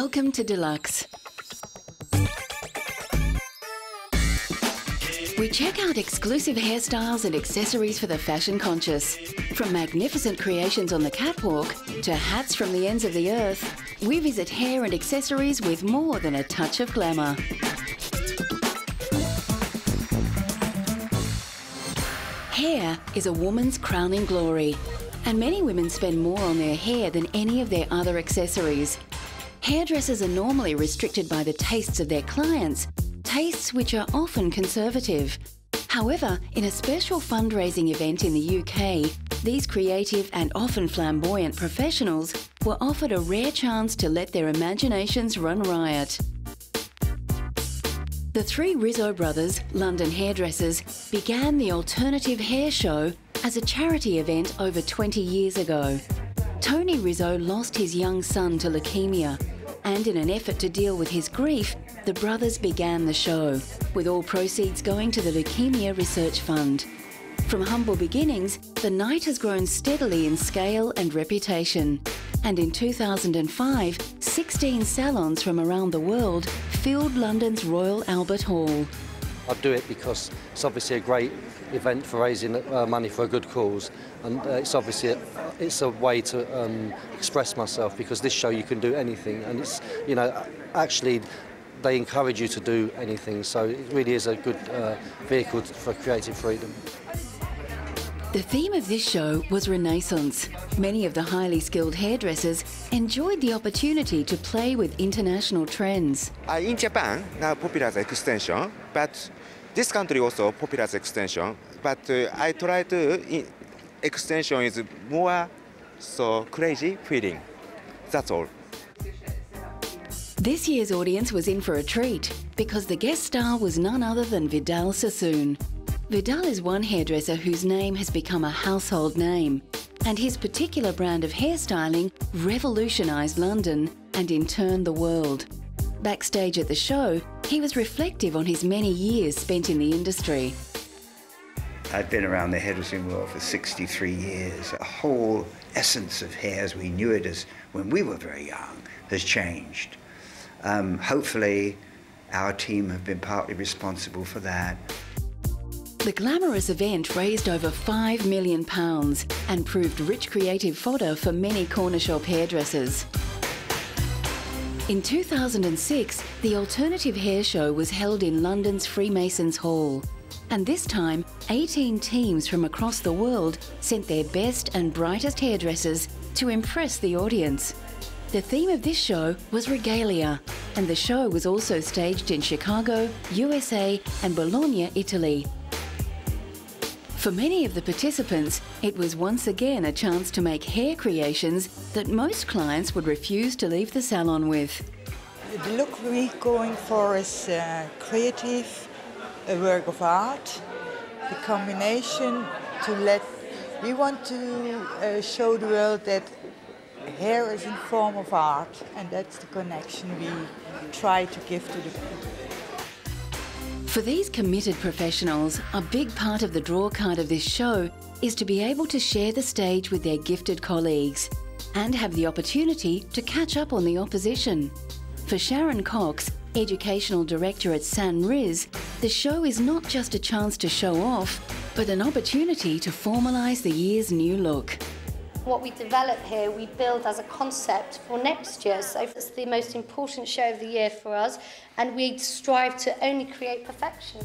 Welcome to Deluxe. We check out exclusive hairstyles and accessories for the fashion conscious. From magnificent creations on the catwalk to hats from the ends of the earth, we visit hair and accessories with more than a touch of glamour. Hair is a woman's crowning glory, and many women spend more on their hair than any of their other accessories. Hairdressers are normally restricted by the tastes of their clients, tastes which are often conservative. However, in a special fundraising event in the UK, these creative and often flamboyant professionals were offered a rare chance to let their imaginations run riot. The three Rizzo brothers, London hairdressers, began the Alternative Hair Show as a charity event over 20 years ago. Tony Rizzo lost his young son to leukemia, and in an effort to deal with his grief, the brothers began the show, with all proceeds going to the Leukemia Research Fund. From humble beginnings, the night has grown steadily in scale and reputation. And in 2005, 16 salons from around the world filled London's Royal Albert Hall. I do it because it's obviously a great event for raising money for a good cause, and it's obviously it's a way to express myself, because this show you can do anything, and it's, you know, actually they encourage you to do anything, so it really is a good vehicle for creative freedom. The theme of this show was Renaissance. Many of the highly skilled hairdressers enjoyed the opportunity to play with international trends. In Japan, now popular as extension, but this country also popular as extension. But I try to extension is more so crazy feeling. That's all. This year's audience was in for a treat because the guest star was none other than Vidal Sassoon. Vidal is one hairdresser whose name has become a household name, and his particular brand of hairstyling revolutionised London and in turn the world. Backstage at the show, he was reflective on his many years spent in the industry. I've been around the hairdressing world for 63 years. The whole essence of hair as we knew it as when we were very young has changed. Hopefully our team have been partly responsible for that. The glamorous event raised over £5 million and proved rich creative fodder for many corner shop hairdressers. In 2006, the Alternative Hair Show was held in London's Freemasons Hall. And this time, 18 teams from across the world sent their best and brightest hairdressers to impress the audience. The theme of this show was Regalia, and the show was also staged in Chicago, USA and Bologna, Italy. For many of the participants, it was once again a chance to make hair creations that most clients would refuse to leave the salon with. The look we're going for is creative, a work of art, the combination we want to show the world that hair is a form of art, and that's the connection we try to give to the people. For these committed professionals, a big part of the draw card of this show is to be able to share the stage with their gifted colleagues and have the opportunity to catch up on the opposition. For Sharon Cox, Educational Director at San Riz, the show is not just a chance to show off, but an opportunity to formalise the year's new look. What we develop here, we build as a concept for next year. So it's the most important show of the year for us, and we strive to only create perfection.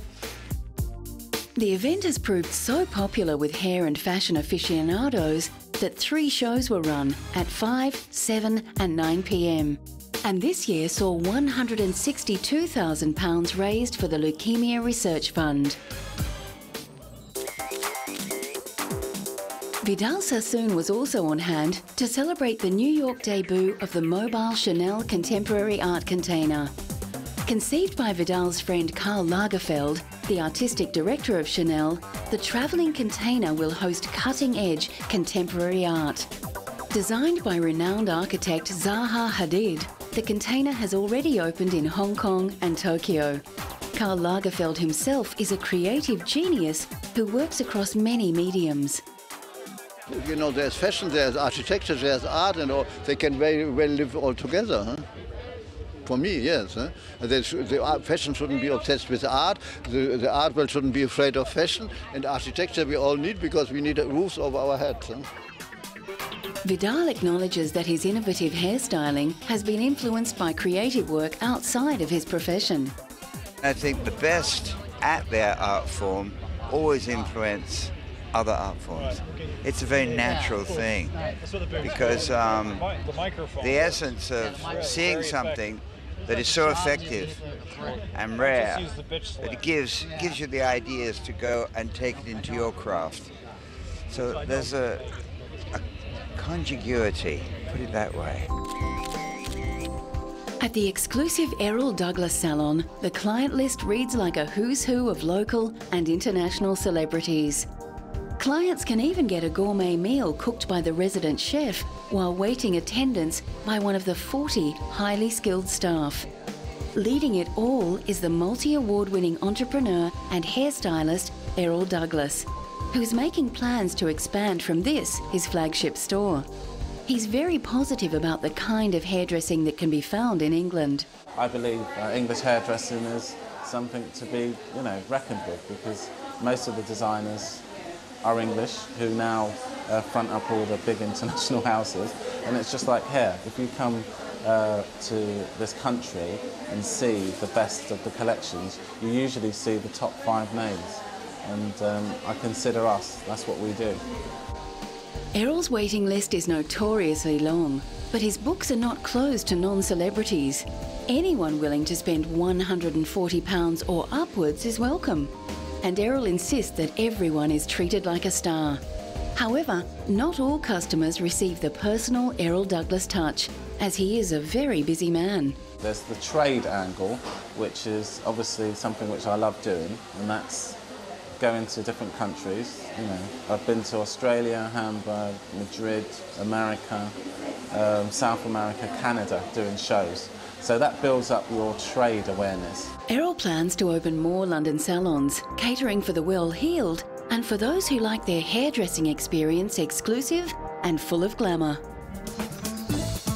The event has proved so popular with hair and fashion aficionados that 3 shows were run at 5, 7 and 9 p.m. And this year saw £162,000 raised for the Leukemia Research Fund. Vidal Sassoon was also on hand to celebrate the New York debut of the mobile Chanel contemporary art container. Conceived by Vidal's friend Karl Lagerfeld, the artistic director of Chanel, the travelling container will host cutting-edge contemporary art. Designed by renowned architect Zaha Hadid, the container has already opened in Hong Kong and Tokyo. Karl Lagerfeld himself is a creative genius who works across many mediums. You know, there's fashion, there's architecture, there's art, and all. They can very well live all together. Huh? For me, yes. Fashion shouldn't be obsessed with art. The art world shouldn't be afraid of fashion. And architecture we all need because we need roofs over our heads. Vidal acknowledges that his innovative hairstyling has been influenced by creative work outside of his profession. I think the best at their art form always influence other art forms. It's a very natural thing because the essence of seeing something that is so effective and rare that it gives you the ideas to go and take it into your craft. So there's a conjiguity, put it that way. At the exclusive Errol Douglas salon, the client list reads like a who's who of local and international celebrities. Clients can even get a gourmet meal cooked by the resident chef while waiting attendance by one of the 40 highly skilled staff. Leading it all is the multi-award-winning entrepreneur and hairstylist Errol Douglas, who's making plans to expand from this, his flagship store. He's very positive about the kind of hairdressing that can be found in England. I believe English hairdressing is something to be, reckoned with, because most of the designers are English, who now front up all the big international houses, and it's just like hair. If you come to this country and see the best of the collections, you usually see the top 5 names, and I consider us, that's what we do. Errol's waiting list is notoriously long, but his books are not closed to non-celebrities. Anyone willing to spend £140 or upwards is welcome. And Errol insists that everyone is treated like a star. However, not all customers receive the personal Errol Douglas touch, as he is a very busy man. There's the trade angle, which is obviously something which I love doing, and that's going to different countries. I've been to Australia, Hamburg, Madrid, America, South America, Canada, doing shows. So that builds up your trade awareness. Errol plans to open more London salons, catering for the well-heeled and for those who like their hairdressing experience exclusive and full of glamour.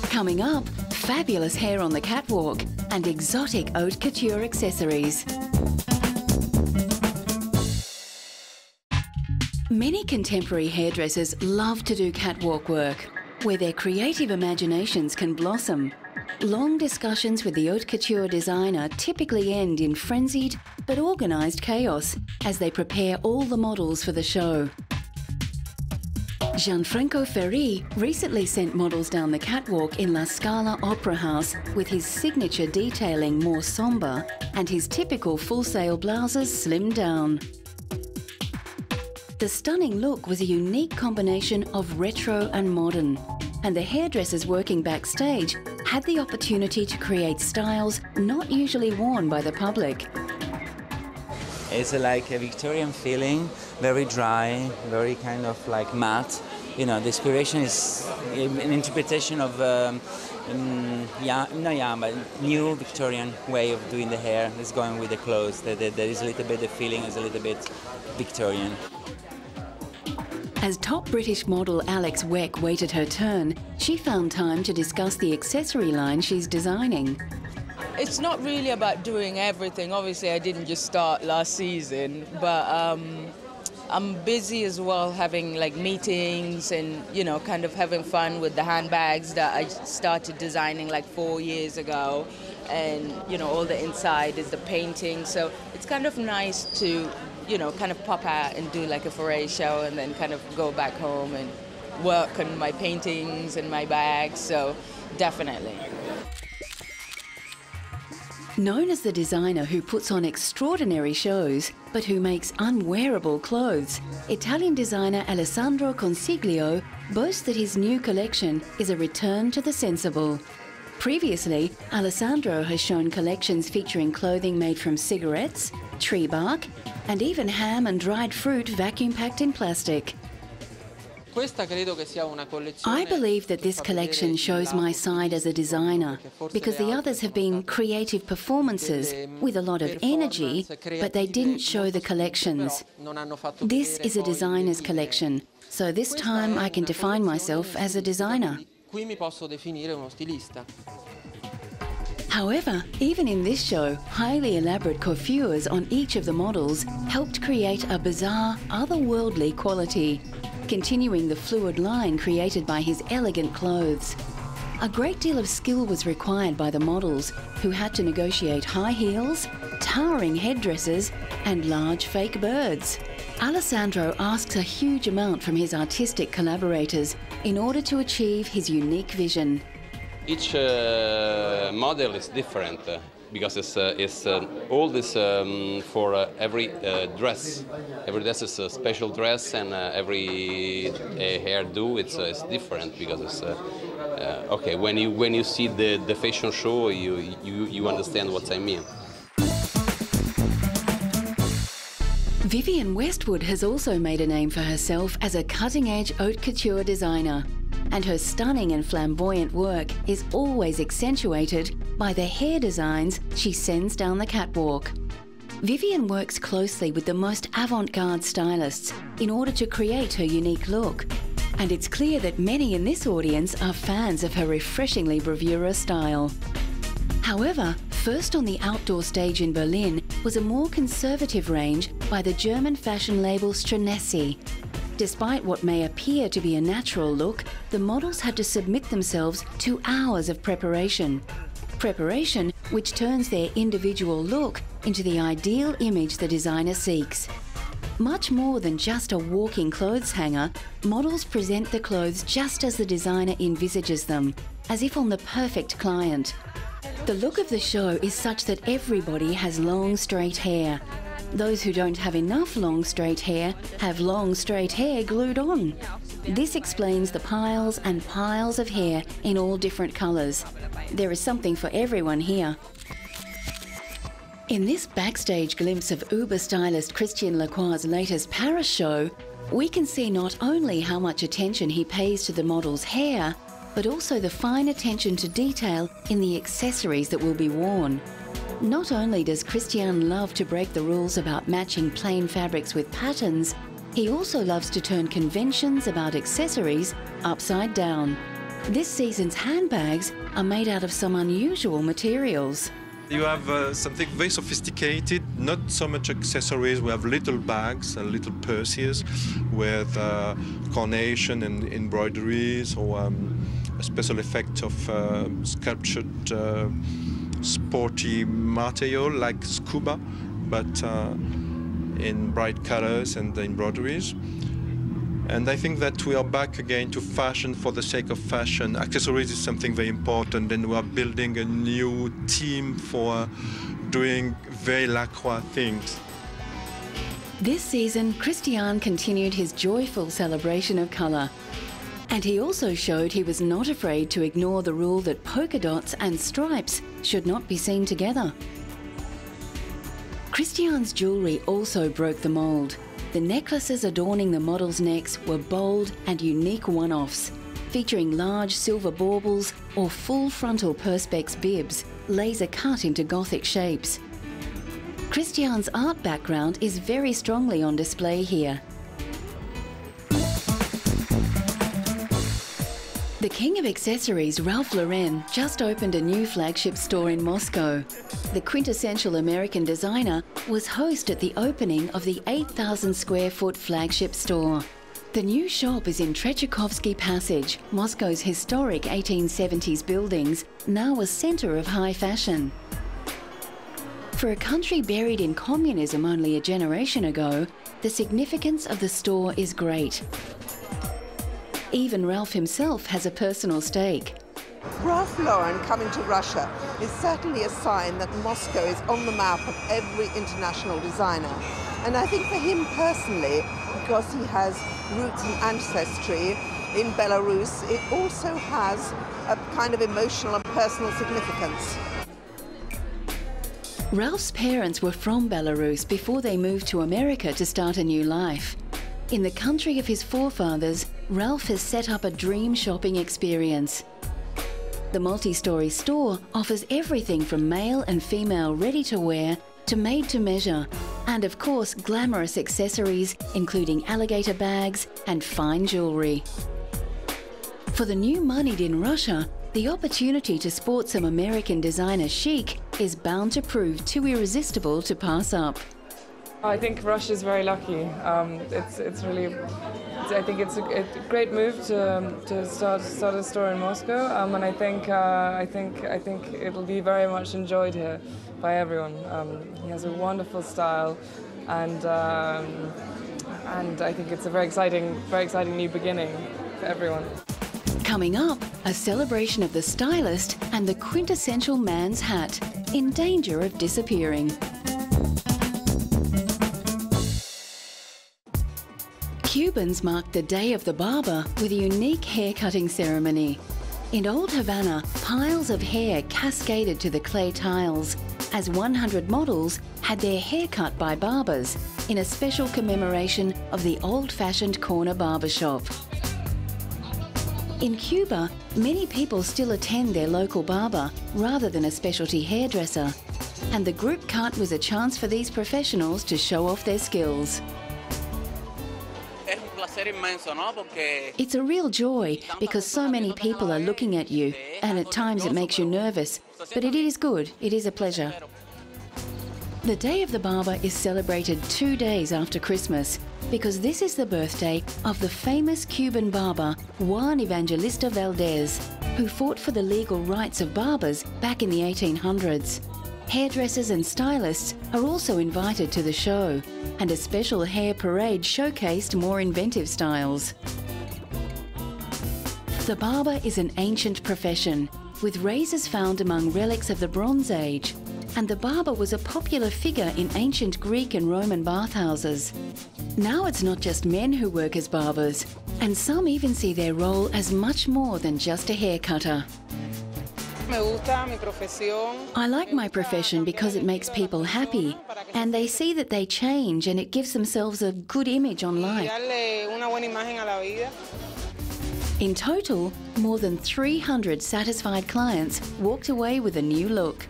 Coming up, fabulous hair on the catwalk and exotic haute couture accessories. Many contemporary hairdressers love to do catwalk work, where their creative imaginations can blossom. Long discussions with the haute couture designer typically end in frenzied but organised chaos as they prepare all the models for the show. Gianfranco Ferri recently sent models down the catwalk in La Scala Opera House with his signature detailing more sombre and his typical full-sail blouses slimmed down. The stunning look was a unique combination of retro and modern, and the hairdressers working backstage had the opportunity to create styles not usually worn by the public. It's like a Victorian feeling, very dry, very kind of like matte. The inspiration is an interpretation of new Victorian way of doing the hair. It's going with the clothes. There is a little bit, the feeling is a little bit Victorian. As top British model Alex Weck waited her turn, she found time to discuss the accessory line she's designing. It's not really about doing everything. Obviously, I didn't just start last season, but I'm busy as well, having like meetings and, kind of having fun with the handbags that I started designing like 4 years ago. And, all the inside is the painting. So it's kind of nice to kind of pop out and do like a foray show and then kind of go back home and work on my paintings and my bags, so definitely. Known as the designer who puts on extraordinary shows, but who makes unwearable clothes, Italian designer Alessandro Consiglio boasts that his new collection is a return to the sensible. Previously, Alessandro has shown collections featuring clothing made from cigarettes, tree bark, and even ham and dried fruit vacuum-packed in plastic. I believe that this collection shows my side as a designer, because the others have been creative performances with a lot of energy, but they didn't show the collections. This is a designer's collection, so this time I can define myself as a designer. However, even in this show, highly elaborate coiffures on each of the models helped create a bizarre, otherworldly quality, continuing the fluid line created by his elegant clothes. A great deal of skill was required by the models, who had to negotiate high heels, towering headdresses, and large fake birds. Alessandro asks a huge amount from his artistic collaborators in order to achieve his unique vision. Each model is different because it's all this for every dress. Every dress is a special dress, and every hairdo it's different because it's okay. When you see the fashion show, you understand what I mean. Vivienne Westwood has also made a name for herself as a cutting-edge haute couture designer, and her stunning and flamboyant work is always accentuated by the hair designs she sends down the catwalk. Vivienne works closely with the most avant-garde stylists in order to create her unique look, and it's clear that many in this audience are fans of her refreshingly bravura style. However, first on the outdoor stage in Berlin was a more conservative range by the German fashion label Strenesi. Despite what may appear to be a natural look, the models had to submit themselves to hours of preparation. Preparation which turns their individual look into the ideal image the designer seeks. Much more than just a walking clothes hanger, models present the clothes just as the designer envisages them, as if on the perfect client. The look of the show is such that everybody has long, straight hair. Those who don't have enough long, straight hair have long, straight hair glued on. This explains the piles and piles of hair in all different colours. There is something for everyone here. In this backstage glimpse of Uber stylist Christian Lacroix's latest Paris show, we can see not only how much attention he pays to the model's hair, but also the fine attention to detail in the accessories that will be worn. Not only does Christian love to break the rules about matching plain fabrics with patterns, he also loves to turn conventions about accessories upside down. This season's handbags are made out of some unusual materials. You have something very sophisticated, not so much accessories. We have little bags and little purses with carnation and embroideries, or a special effect of sculptured sporty material like scuba, but in bright colors and the embroideries. And I think that we are back again to fashion for the sake of fashion. Accessories is something very important, and we are building a new team for doing very Lacroix things. This season, Christian continued his joyful celebration of colour. And he also showed he was not afraid to ignore the rule that polka dots and stripes should not be seen together. Christian's jewellery also broke the mould. The necklaces adorning the models' necks were bold and unique one-offs, featuring large silver baubles or full frontal perspex bibs, laser cut into Gothic shapes. Christian's art background is very strongly on display here. The king of accessories, Ralph Lauren, just opened a new flagship store in Moscow. The quintessential American designer was host at the opening of the 8,000 square foot flagship store. The new shop is in Trechakovsky Passage, Moscow's historic 1870s buildings, now a centre of high fashion. For a country buried in communism only a generation ago, the significance of the store is great. Even Ralph himself has a personal stake. Ralph Lauren coming to Russia is certainly a sign that Moscow is on the map of every international designer. And I think for him personally, because he has roots and ancestry in Belarus, it also has a kind of emotional and personal significance. Ralph's parents were from Belarus before they moved to America to start a new life. In the country of his forefathers, Ralph has set up a dream shopping experience. The multi-storey store offers everything from male and female ready-to-wear to made-to-measure, and of course glamorous accessories including alligator bags and fine jewellery. For the new moneyed in Russia, The opportunity to sport some American designer chic is bound to prove too irresistible to pass up. I think Russia is very lucky. I think it's a great move to start a store in Moscow, and I think it'll be very much enjoyed here by everyone. He has a wonderful style, and I think it's a very exciting new beginning for everyone. Coming up, a celebration of the stylist and the quintessential man's hat, in danger of disappearing. Cubans marked the Day of the Barber with a unique hair-cutting ceremony. In old Havana, piles of hair cascaded to the clay tiles as 100 models had their hair cut by barbers in a special commemoration of the old-fashioned corner barbershop. In Cuba, many people still attend their local barber rather than a specialty hairdresser, and the group cut was a chance for these professionals to show off their skills. It's a real joy because so many people are looking at you, and at times it makes you nervous, but it is good, it is a pleasure. The Day of the Barber is celebrated 2 days after Christmas because this is the birthday of the famous Cuban barber Juan Evangelista Valdez, who fought for the legal rights of barbers back in the 1800s. Hairdressers and stylists are also invited to the show, and a special hair parade showcased more inventive styles. The barber is an ancient profession, with razors found among relics of the Bronze Age, and the barber was a popular figure in ancient Greek and Roman bathhouses. Now it's not just men who work as barbers, and some even see their role as much more than just a hair cutter. I like my profession because it makes people happy, and they see that they change and it gives themselves a good image on life. In total, more than 300 satisfied clients walked away with a new look.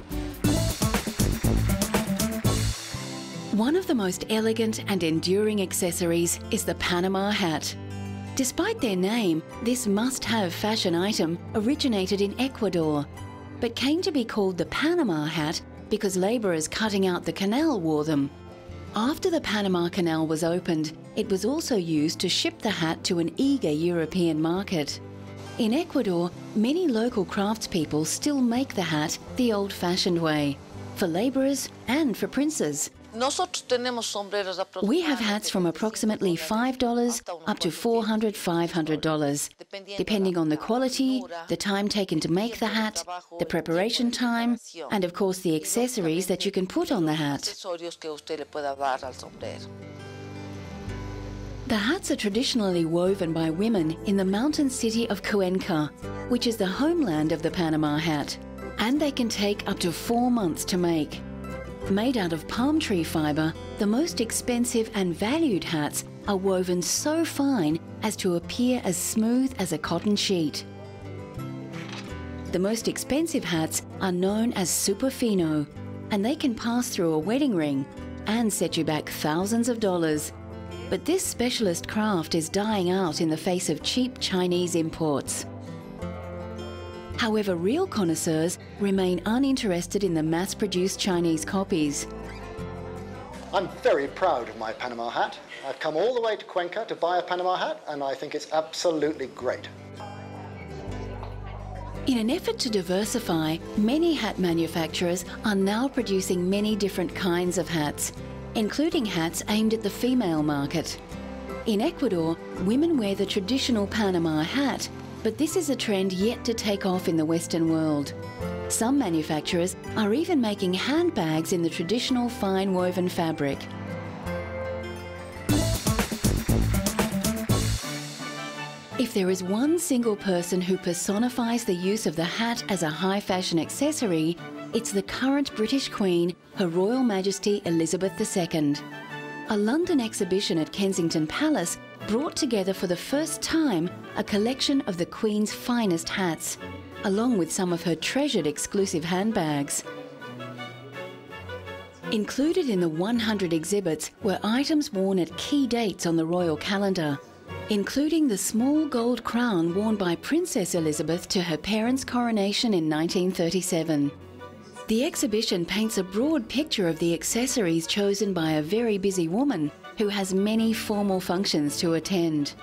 One of the most elegant and enduring accessories is the Panama hat. Despite their name, this must-have fashion item originated in Ecuador, but came to be called the Panama hat because labourers cutting out the canal wore them. After the Panama Canal was opened, it was also used to ship the hat to an eager European market. In Ecuador, many local craftspeople still make the hat the old-fashioned way, for labourers and for princes. We have hats from approximately $5 up to $400, $500, depending on the quality, the time taken to make the hat, the preparation time, and of course the accessories that you can put on the hat. The hats are traditionally woven by women in the mountain city of Cuenca, which is the homeland of the Panama hat, and they can take up to 4 months to make. Made out of palm tree fibre, the most expensive and valued hats are woven so fine as to appear as smooth as a cotton sheet. The most expensive hats are known as super fino, and they can pass through a wedding ring and set you back thousands of dollars. But this specialist craft is dying out in the face of cheap Chinese imports. However, real connoisseurs remain uninterested in the mass-produced Chinese copies. I'm very proud of my Panama hat. I've come all the way to Cuenca to buy a Panama hat, and I think it's absolutely great. In an effort to diversify, many hat manufacturers are now producing many different kinds of hats, including hats aimed at the female market. In Ecuador, women wear the traditional Panama hat, but this is a trend yet to take off in the Western world. Some manufacturers are even making handbags in the traditional fine woven fabric. If there is one single person who personifies the use of the hat as a high fashion accessory, it's the current British Queen, Her Royal Majesty Elizabeth II. A London exhibition at Kensington Palace brought together for the first time a collection of the Queen's finest hats, along with some of her treasured exclusive handbags. Included in the 100 exhibits were items worn at key dates on the royal calendar, including the small gold crown worn by Princess Elizabeth to her parents' coronation in 1937. The exhibition paints a broad picture of the accessories chosen by a very busy woman who has many formal functions to attend.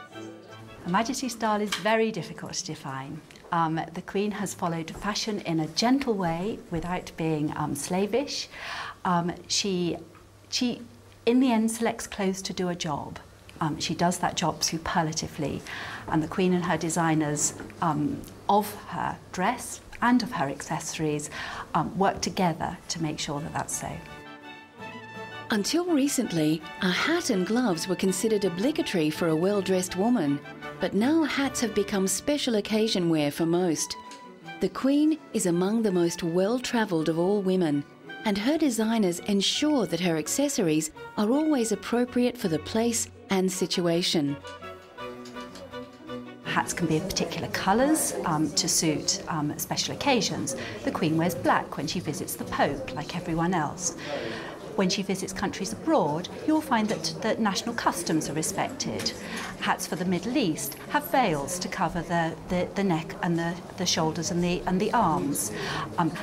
Her Majesty's style is very difficult to define. The Queen has followed fashion in a gentle way without being slavish. She, in the end, selects clothes to do a job. She does that job superlatively, and the Queen and her designers of her dress and of her accessories work together to make sure that that's so. Until recently, a hat and gloves were considered obligatory for a well-dressed woman, but now hats have become special occasion wear for most. The Queen is among the most well-travelled of all women, and her designers ensure that her accessories are always appropriate for the place and situation. Hats can be of particular colours to suit special occasions. The Queen wears black when she visits the Pope, like everyone else. When she visits countries abroad, you'll find that national customs are respected. Hats for the Middle East have veils to cover the neck and the shoulders and the arms.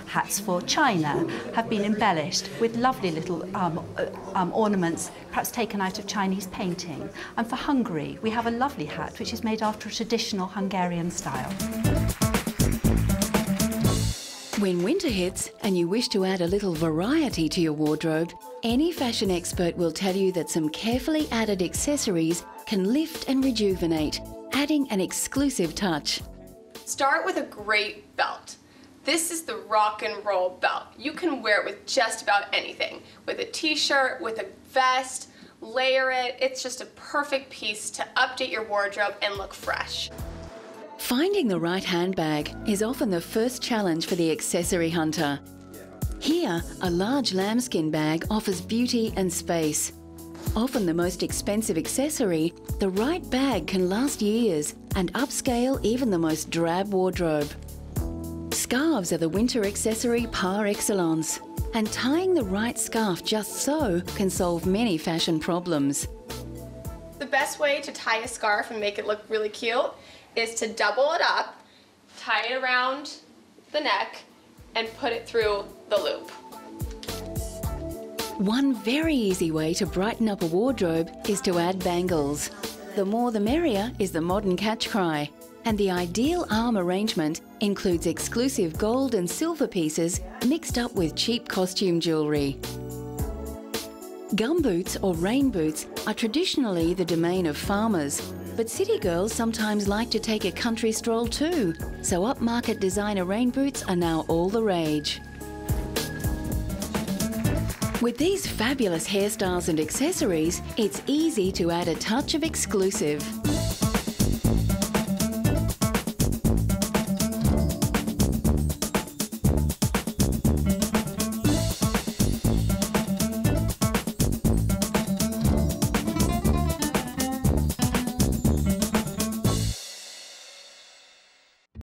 Hats for China have been embellished with lovely little ornaments, perhaps taken out of Chinese painting. And for Hungary, we have a lovely hat which is made after a traditional Hungarian style. When winter hits and you wish to add a little variety to your wardrobe, any fashion expert will tell you that some carefully added accessories can lift and rejuvenate, adding an exclusive touch. Start with a great belt. This is the rock and roll belt. You can wear it with just about anything. With a t-shirt, with a vest, layer it. It's just a perfect piece to update your wardrobe and look fresh. Finding the right handbag is often the first challenge for the accessory hunter. Here, a large lambskin bag offers beauty and space. Often the most expensive accessory, the right bag can last years and upscale even the most drab wardrobe. Scarves are the winter accessory par excellence, and tying the right scarf just so can solve many fashion problems. The best way to tie a scarf and make it look really cute is to double it up, tie it around the neck, and put it through the loop. One very easy way to brighten up a wardrobe is to add bangles. The more the merrier is the modern catch cry, and the ideal arm arrangement includes exclusive gold and silver pieces mixed up with cheap costume jewellery. Gumboots or rain boots are traditionally the domain of farmers, but city girls sometimes like to take a country stroll too, so upmarket designer rain boots are now all the rage. With these fabulous hairstyles and accessories, it's easy to add a touch of exclusive.